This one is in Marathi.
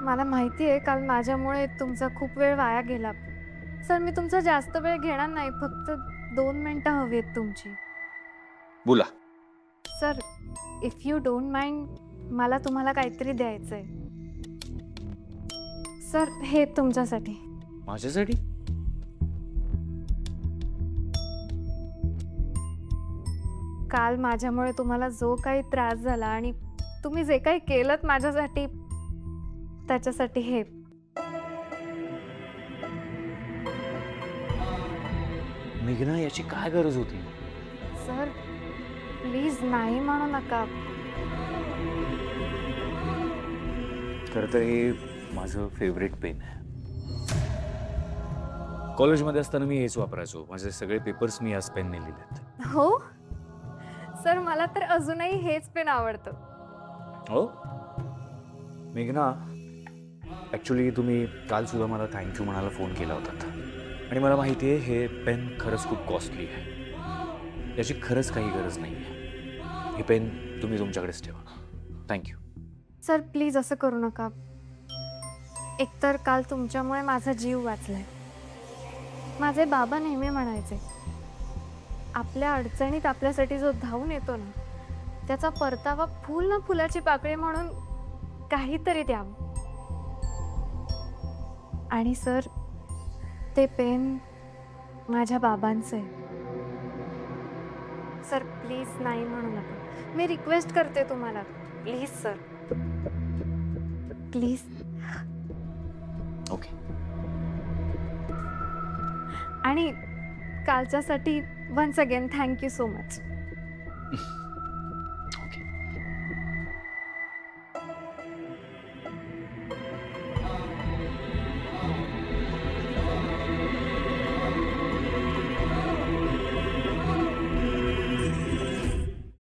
मला माहिती आहे काल माझ्यामुळे तुमचा खूप वेळ वाया गेला. सर मी तुमचा जास्त वेळ घेणार नाही, फक्त 2 मिनिटं हवी आहेत तुमची. बोला. Sir, if you don't mind मला तुम्हाला काहीतरी द्यायचंय. सर, हे तुमच्यासाठी. माझ्यासाठी? काल माझ्यामुळे तुम्हाला जो काही त्रास झाला आणि तुम्ही जे काही केलंत माझ्यासाठी, त्याच्यासाठी हे. मेघना, याची काय गरज होती? सर, प्लीज नाही म्हणू नका. खरं तर हे माझं फेवरेट पेन आहे. कॉलेजमध्ये असताना मी हेच वापरायचो. माझे सगळे पेपर्स मी याच पेनने लिहिलेत. हो सर, मला तर अजूनही हेच पेन आवडतं. हो मेघना, ॲक्च्युली तुम्ही काल सुद्धा मला थँक्यू म्हणायला फोन केला होता आणि मला माहिती आहे हे पेन खरंच खूप कॉस्टली आहे. याची खरंच काही गरज नाही आहे. हे पेन तुम्ही तुमच्याकडेच ठेवा. थँक्यू. सर प्लीज असं करू नका. एकतर काल तुमच्यामुळे माझा जीव वाचलाय. माझे बाबा नेहमी म्हणायचे, आपल्या अडचणीत आपल्यासाठी जो धावून येतो ना, त्याचा परतावा फूल ना फुलाची पाकळी म्हणून काहीतरी द्यावं. आणि सर, ते पेन माझ्या बाबांचं आहे. सर प्लीज नाही म्हणू नका. मी रिक्वेस्ट करते तुम्हाला, प्लीज सर, प्लीज. ओके. आणि कालच्यासाठी once again thank you so much.